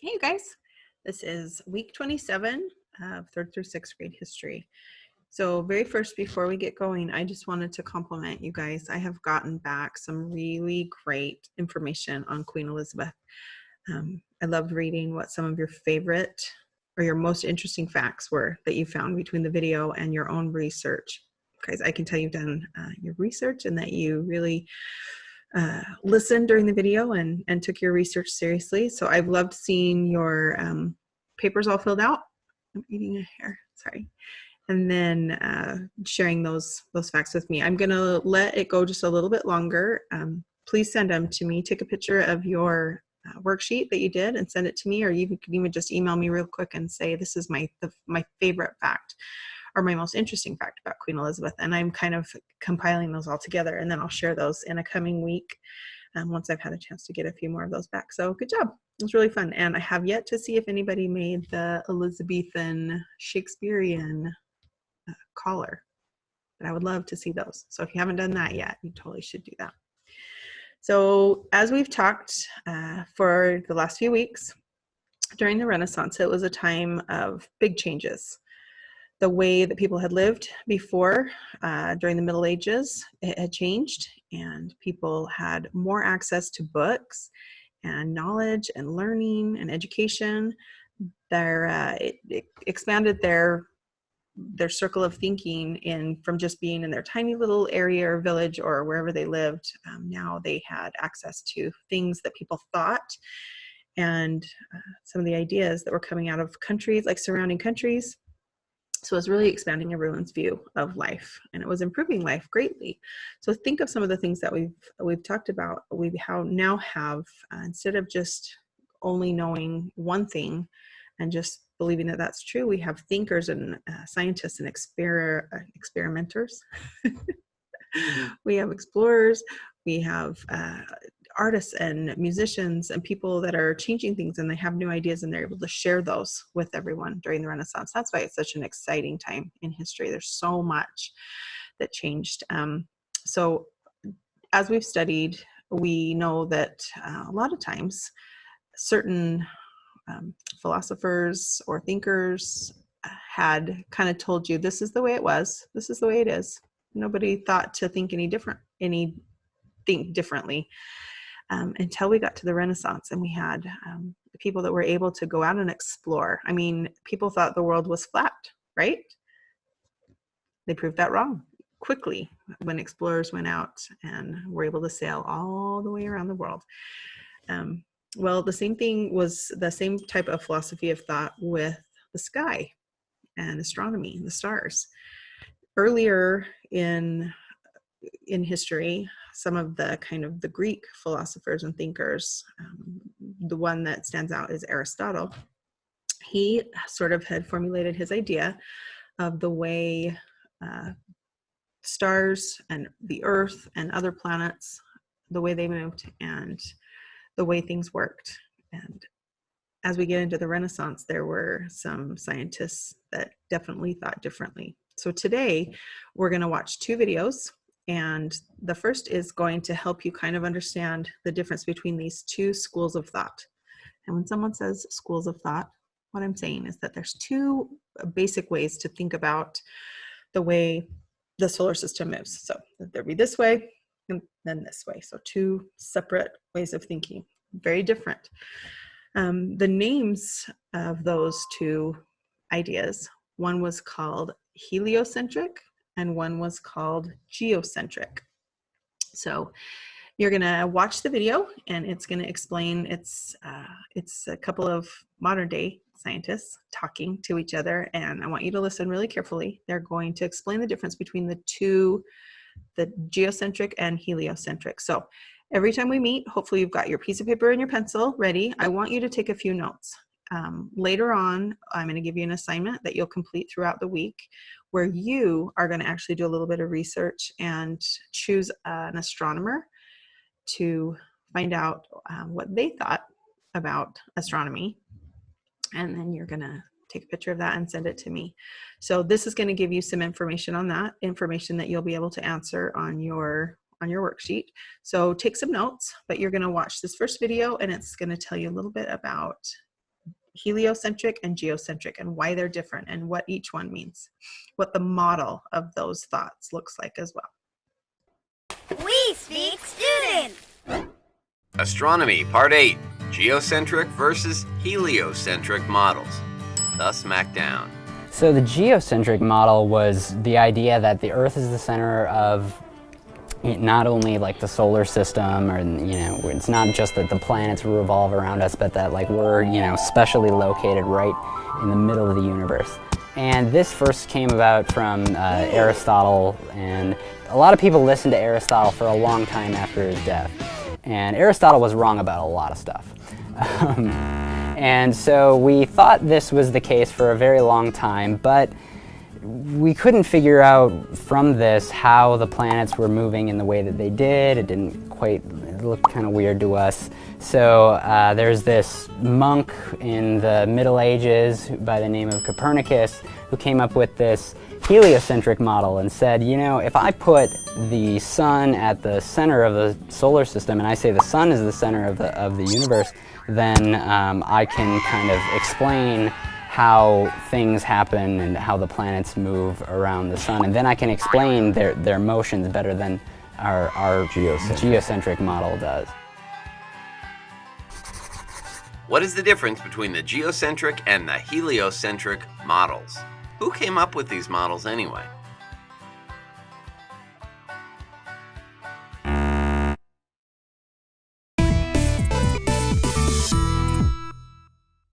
Hey, you guys. This is week 27 of 3rd through 6th grade history. So very first, before we get going, I just wanted to compliment you guys. I have gotten back some really great information on Queen Elizabeth. I loved reading what some of your favorite or your most interesting facts were that you found between the video and your own research. Guys, I can tell you've done your research and that you really listened during the video and took your research seriously. So I've loved seeing your papers all filled out. I'm eating a hair, sorry. And then sharing those facts with me. I'm gonna let it go just a little bit longer. Please send them to me. Take a picture of your worksheet that you did and send it to me, or you can even just email me real quick and say, this is my favorite fact or my most interesting fact about Queen Elizabeth. And I'm kind of compiling those all together, and then I'll share those in a coming week once I've had a chance to get a few more of those back. So good job. It was really fun. And I have yet to see if anybody made the Elizabethan Shakespearean collar, but I would love to see those. So if you haven't done that yet, you totally should do that. So as we've talked for the last few weeks, during the Renaissance, it was a time of big changes. The way that people had lived before, during the Middle Ages, it had changed, and people had more access to books and knowledge and learning and education. It expanded their circle of thinking from just being in their tiny little area or village or wherever they lived. Now they had access to things that people thought, and some of the ideas that were coming out of countries, like surrounding countries. So it was really expanding everyone's view of life, and it was improving life greatly. So think of some of the things that we've talked about. We now have, instead of just only knowing one thing and just believing that that's true, we have thinkers and scientists and experimenters. We have explorers. We have artists and musicians and people that are changing things, and they have new ideas, and they're able to share those with everyone during the Renaissance. That's why it's such an exciting time in history. There's so much that changed. So as we've studied, we know that a lot of times certain philosophers or thinkers had kind of told you, this is the way it was, this is the way it is. Nobody thought to think think differently. Until we got to the Renaissance, and we had people that were able to go out and explore. I mean, people thought the world was flat, right? They proved that wrong quickly when explorers went out and were able to sail all the way around the world. Well, the same thing was the same type of philosophy of thought with the sky and astronomy, the stars. Earlier in history, some of the kind of the Greek philosophers and thinkers, the one that stands out is Aristotle. He sort of had formulated his idea of the way stars and the Earth and other planets, the way they moved and the way things worked. And as we get into the Renaissance, there were some scientists that definitely thought differently. So today we're going to watch two videos. And the first is going to help you kind of understand the difference between these two schools of thought. And when someone says schools of thought, what I'm saying is that there's two basic ways to think about the way the solar system moves. So there'll be this way and then this way. So two separate ways of thinking, very different. The names of those two ideas, one was called heliocentric and one was called geocentric. So you're going to watch the video, and it's going to explain, it's a couple of modern day scientists talking to each other, and I want you to listen really carefully. They're going to explain the difference between the two, the geocentric and heliocentric. So every time we meet, hopefully you've got your piece of paper and your pencil ready. I want you to take a few notes. Later on, I'm going to give you an assignment that you'll complete throughout the week, where you are going to actually do a little bit of research and choose an astronomer to find out what they thought about astronomy. And then you're going to take a picture of that and send it to me. So this is going to give you some information on that, information that you'll be able to answer on your worksheet. So take some notes, but you're going to watch this first video, and it's going to tell you a little bit about heliocentric and geocentric, and why they're different and what each one means, what the model of those thoughts looks like as well. We Speak Student! Astronomy, Part 8, Geocentric versus Heliocentric Models. The Smackdown. So the geocentric model was the idea that the Earth is the center of not only like the solar system, or it's not just that the planets revolve around us, but that like we're specially located right in the middle of the universe. And this first came about from Aristotle, and a lot of people listened to Aristotle for a long time after his death. And Aristotle was wrong about a lot of stuff. And so we thought this was the case for a very long time, but we couldn't figure out from this how the planets were moving in the way that they did. It looked kind of weird to us. So there's this monk in the Middle Ages by the name of Copernicus who came up with this heliocentric model and said, if I put the sun at the center of the solar system, and I say the sun is the center of the universe, then I can kind of explain how things happen and how the planets move around the sun, and then I can explain their motions better than our geocentric model does. What is the difference between the geocentric and the heliocentric models? Who came up with these models anyway?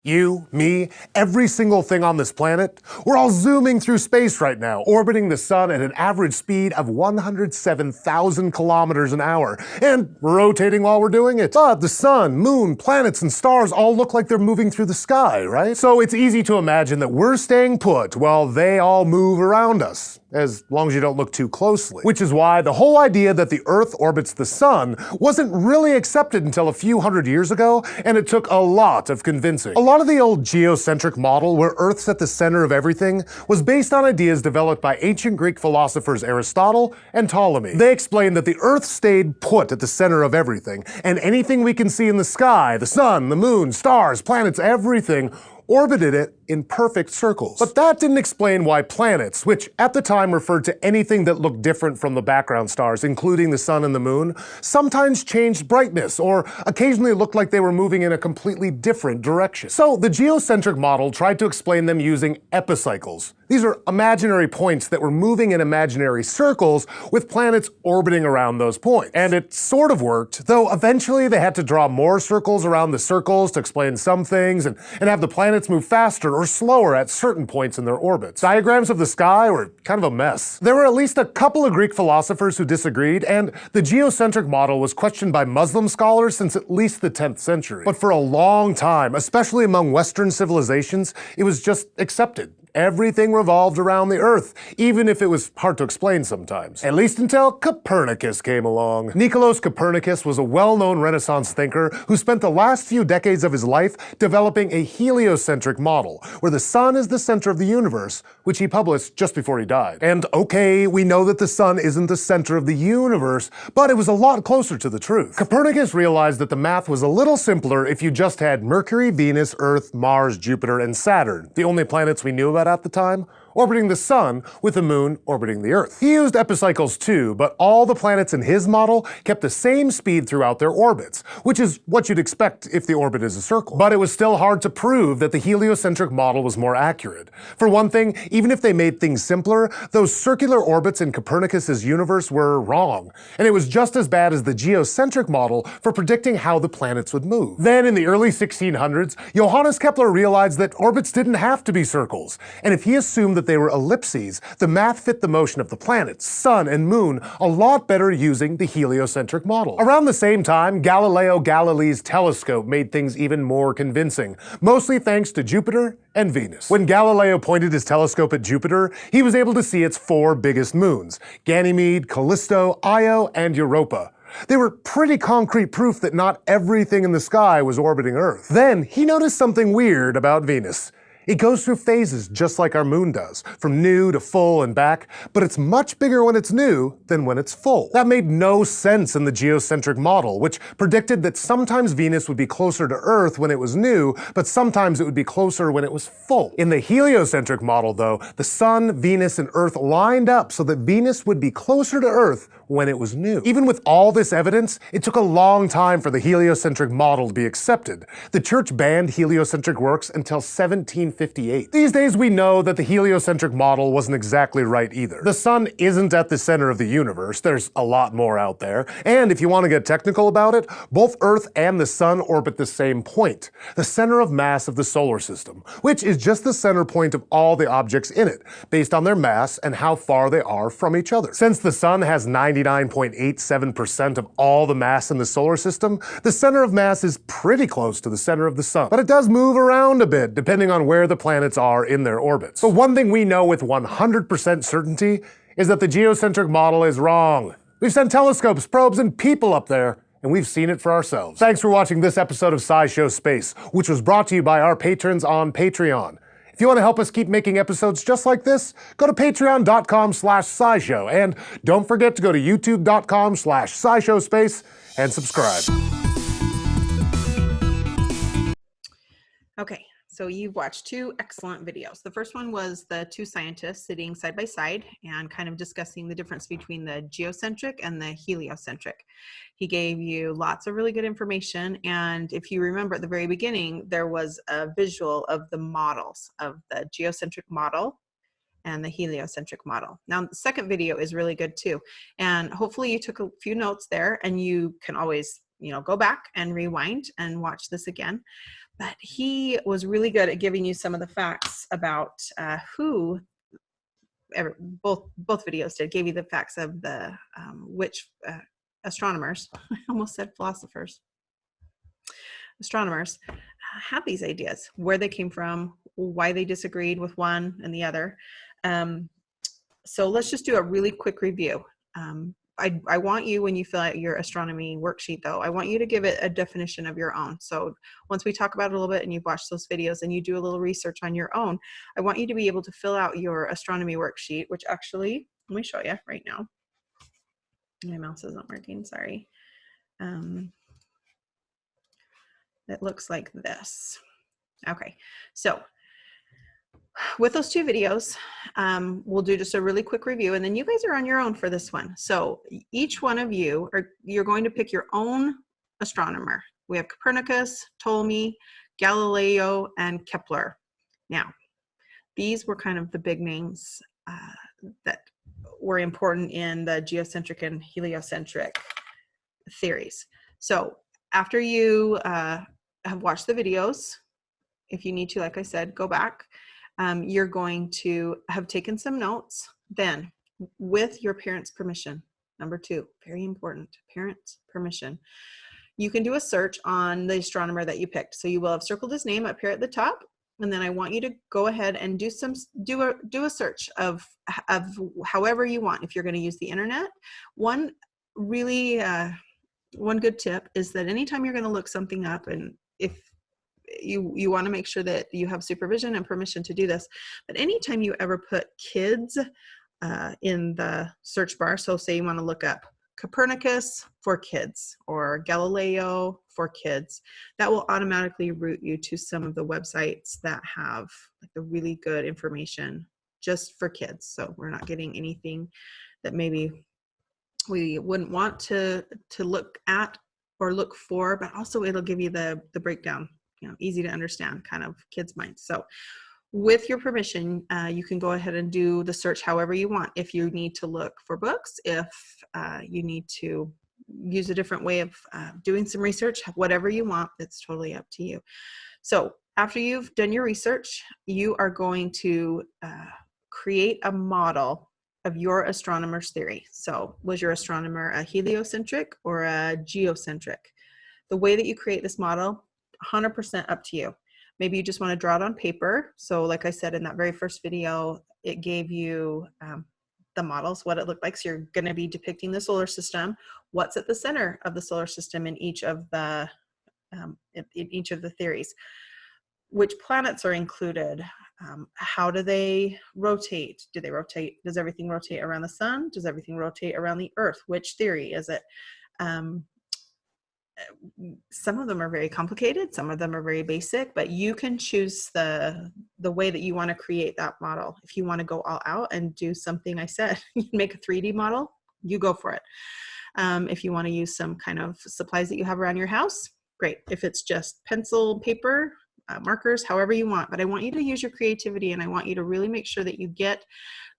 You, me, every single thing on this planet, we're all zooming through space right now, orbiting the sun at an average speed of 107,000 kilometers an hour, and rotating while we're doing it. But the sun, moon, planets, and stars all look like they're moving through the sky, right? So it's easy to imagine that we're staying put while they all move around us, as long as you don't look too closely. Which is why the whole idea that the Earth orbits the sun wasn't really accepted until a few hundred years ago, and it took a lot of convincing. A lot of the old geocentric model, where Earth's at the center of everything, was based on ideas developed by ancient Greek philosophers Aristotle and Ptolemy. They explained that the Earth stayed put at the center of everything, and anything we can see in the sky, the sun, the moon, stars, planets, everything, orbited it in perfect circles. But that didn't explain why planets, which at the time referred to anything that looked different from the background stars, including the sun and the moon, sometimes changed brightness or occasionally looked like they were moving in a completely different direction. So the geocentric model tried to explain them using epicycles. These are imaginary points that were moving in imaginary circles with planets orbiting around those points. And it sort of worked, though eventually they had to draw more circles around the circles to explain some things and have the planets move faster or slower at certain points in their orbits. Diagrams of the sky were kind of a mess. There were at least a couple of Greek philosophers who disagreed, and the geocentric model was questioned by Muslim scholars since at least the 10th century. But for a long time, especially among Western civilizations, it was just accepted. Everything revolved around the Earth, even if it was hard to explain sometimes. At least until Copernicus came along. Nicolaus Copernicus was a well-known Renaissance thinker who spent the last few decades of his life developing a heliocentric model, where the sun is the center of the universe, which he published just before he died. And okay, we know that the sun isn't the center of the universe, but it was a lot closer to the truth. Copernicus realized that the math was a little simpler if you just had Mercury, Venus, Earth, Mars, Jupiter, and Saturn, the only planets we knew about at the time, orbiting the sun with the moon orbiting the Earth. He used epicycles too, but all the planets in his model kept the same speed throughout their orbits, which is what you'd expect if the orbit is a circle. But it was still hard to prove that the heliocentric model was more accurate. For one thing, even if they made things simpler, those circular orbits in Copernicus's universe were wrong, and it was just as bad as the geocentric model for predicting how the planets would move. Then in the early 1600s, Johannes Kepler realized that orbits didn't have to be circles, and if he assumed that they were ellipses, the math fit the motion of the planets, sun, and moon a lot better using the heliocentric model. Around the same time, Galileo Galilei's telescope made things even more convincing, mostly thanks to Jupiter and Venus. When Galileo pointed his telescope at Jupiter, he was able to see its 4 biggest moons: Ganymede, Callisto, Io, and Europa. They were pretty concrete proof that not everything in the sky was orbiting Earth. Then he noticed something weird about Venus. It goes through phases just like our moon does, from new to full and back, but it's much bigger when it's new than when it's full. That made no sense in the geocentric model, which predicted that sometimes Venus would be closer to Earth when it was new, but sometimes it would be closer when it was full. In the heliocentric model, though, the Sun, Venus, and Earth lined up so that Venus would be closer to Earth when it was new. Even with all this evidence, it took a long time for the heliocentric model to be accepted. The church banned heliocentric works until 1758. These days we know that the heliocentric model wasn't exactly right either. The sun isn't at the center of the universe, there's a lot more out there, and if you want to get technical about it, both Earth and the sun orbit the same point, the center of mass of the solar system, which is just the center point of all the objects in it, based on their mass and how far they are from each other. Since the sun has 99.87% of all the mass in the solar system, the center of mass is pretty close to the center of the sun. But it does move around a bit, depending on where the planets are in their orbits. But one thing we know with 100% certainty is that the geocentric model is wrong. We've sent telescopes, probes, and people up there, and we've seen it for ourselves. Thanks for watching this episode of SciShow Space, which was brought to you by our patrons on Patreon. If you want to help us keep making episodes just like this, go to patreon.com/scishow, and don't forget to go to youtube.com/scisshowspace and subscribe. Okay, so you've watched two excellent videos. The first one was the two scientists sitting side by side and kind of discussing the difference between the geocentric and the heliocentric. He gave you lots of really good information, and if you remember at the very beginning, there was a visual of the models of the geocentric model and the heliocentric model. Now, the second video is really good too, and hopefully you took a few notes there, and you can always, go back and rewind and watch this again. But he was really good at giving you some of the facts about both videos did, gave you the facts of the which astronomers, I almost said philosophers, astronomers had these ideas, where they came from, why they disagreed with one and the other. So let's just do a really quick review. I want you, when you fill out your astronomy worksheet though, I want you to give it a definition of your own. So once we talk about it a little bit and you've watched those videos and you do a little research on your own, I want you to be able to fill out your astronomy worksheet, which actually, let me show you right now. My mouse isn't working, sorry. It looks like this. Okay, so with those two videos, we'll do just a really quick review, and then you guys are on your own for this one. So each one of you, you're going to pick your own astronomer. We have Copernicus, Ptolemy, Galileo, and Kepler. Now, these were kind of the big names that were important in the geocentric and heliocentric theories. So after you have watched the videos, if you need to, like I said, go back. You're going to have taken some notes, then with your parents' permission. Number 2, very important, parents' permission. You can do a search on the astronomer that you picked. So you will have circled his name up here at the top, and then I want you to go ahead and do a search of however you want. If you're going to use the internet, one good tip is that anytime you're going to look something up, and if you want to make sure that you have supervision and permission to do this, but anytime you ever put kids in the search bar, so say you want to look up Copernicus for kids or Galileo for kids, that will automatically route you to some of the websites that have like the really good information just for kids. So we're not getting anything that maybe we wouldn't want to look at or look for, but also it'll give you the breakdown, easy to understand kind of kids' minds. So with your permission, you can go ahead and do the search however you want. If you need to look for books, if you need to use a different way of doing some research, whatever you want, it's totally up to you. So after you've done your research, you are going to create a model of your astronomer's theory. So was your astronomer a heliocentric or a geocentric? The way that you create this model, 100% up to you. Maybe you just want to draw it on paper. So like I said in that very first video, it gave you the models, what it looked like. So you're going to be depicting the solar system, what's at the center of the solar system in each of the theories. which planets are included. How do they rotate? Do they rotate? Does everything rotate around the sun? Does everything rotate around the earth? Which theory is it? Some of them are very complicated. Some of them are very basic, but you can choose the way that you want to create that model. If you want to go all out and do something I said, make a 3D model, you go for it. If you want to use some kind of supplies that you have around your house, great. If it's just pencil, paper, markers, however you want, but I want you to use your creativity, and I want you to really make sure that you get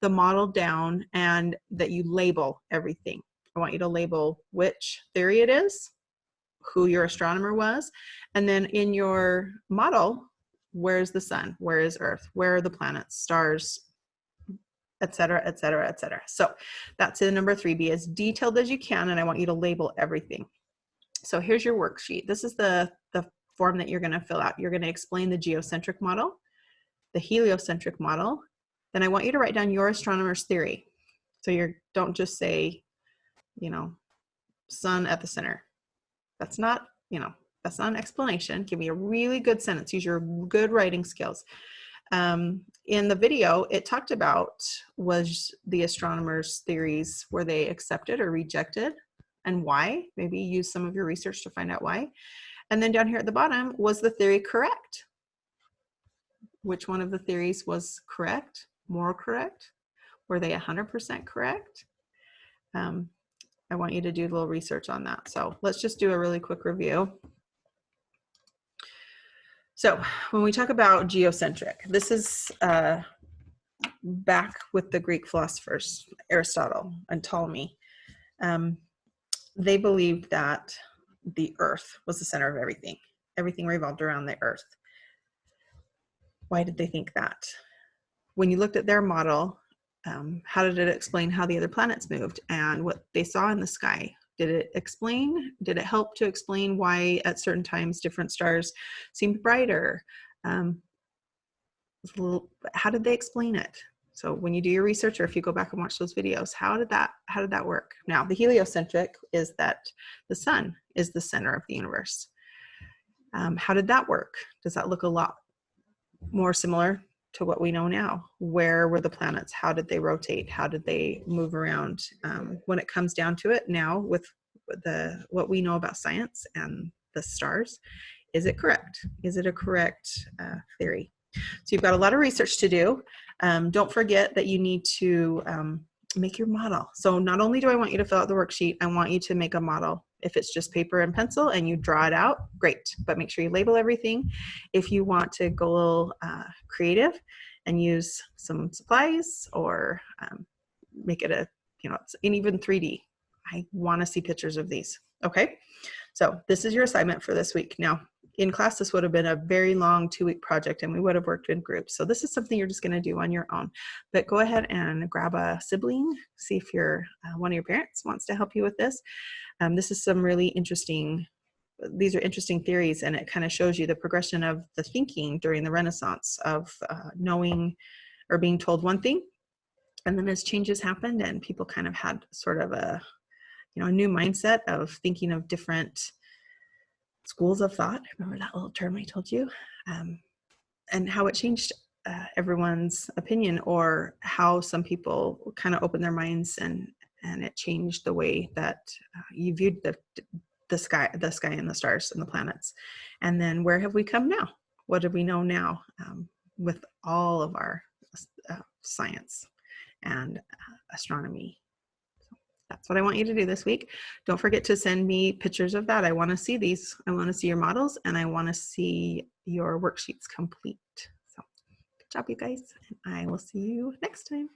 the model down and that you label everything. I want you to label which theory it is, who your astronomer was, and then in your model, where's the sun, where is Earth, where are the planets, stars, etc., etc., etc. So that's in number 3. Be as detailed as you can, and I want you to label everything. So here's your worksheet. This is the form that you're going to fill out. You're going to explain the geocentric model, the heliocentric model. Then I want you to write down your astronomer's theory. So don't just say, sun at the center. That's not an explanation. Give me a really good sentence. Use your good writing skills. In the video, it talked about, was the astronomers' theories, were they accepted or rejected, and why? Maybe use some of your research to find out why. And then down here at the bottom, was the theory correct? Which one of the theories was correct, more correct? Were they 100% correct? I want you to do a little research on that. So let's just do a really quick review. So when we talk about geocentric, this is back with the Greek philosophers, Aristotle and Ptolemy. They believed that the earth was the center of everything. Everything revolved around the earth. Why did they think that? When you looked at their model, how did it explain how the other planets moved and what they saw in the sky? Did it help to explain why at certain times different stars seemed brighter? How did they explain it? So when you do your research, or if you go back and watch those videos, how did that work? Now, the heliocentric is that the sun is the center of the universe. How did that work? Does that look a lot more similar to what we know now? Where were the planets? How did they rotate? How did they move around? When it comes down to it now, with what we know about science and the stars, is it correct? Is it a correct theory? So you've got a lot of research to do. Don't forget that you need to make your model. So not only do I want you to fill out the worksheet, I want you to make a model. If it's just paper and pencil and you draw it out, great, but make sure you label everything. If you want to go a little creative and use some supplies, or make it and even 3D, I want to see pictures of these. Okay, so this is your assignment for this week. Now, in class, this would have been a very long 2-week project, and we would have worked in groups. So this is something you're just going to do on your own. But go ahead and grab a sibling, see if one of your parents wants to help you with this. This is some really interesting, these are interesting theories, and it kind of shows you the progression of the thinking during the Renaissance of knowing or being told one thing. And then as changes happened and people kind of had sort of a new mindset of thinking of different schools of thought. Remember that little term I told you? And how it changed everyone's opinion, or how some people kind of opened their minds, and it changed the way that you viewed the sky and the stars and the planets. And then where have we come now? What do we know now with all of our science and astronomy? That's what I want you to do this week. Don't forget to send me pictures of that. I want to see these. I want to see your models, and I want to see your worksheets complete. So good job, you guys. And I will see you next time.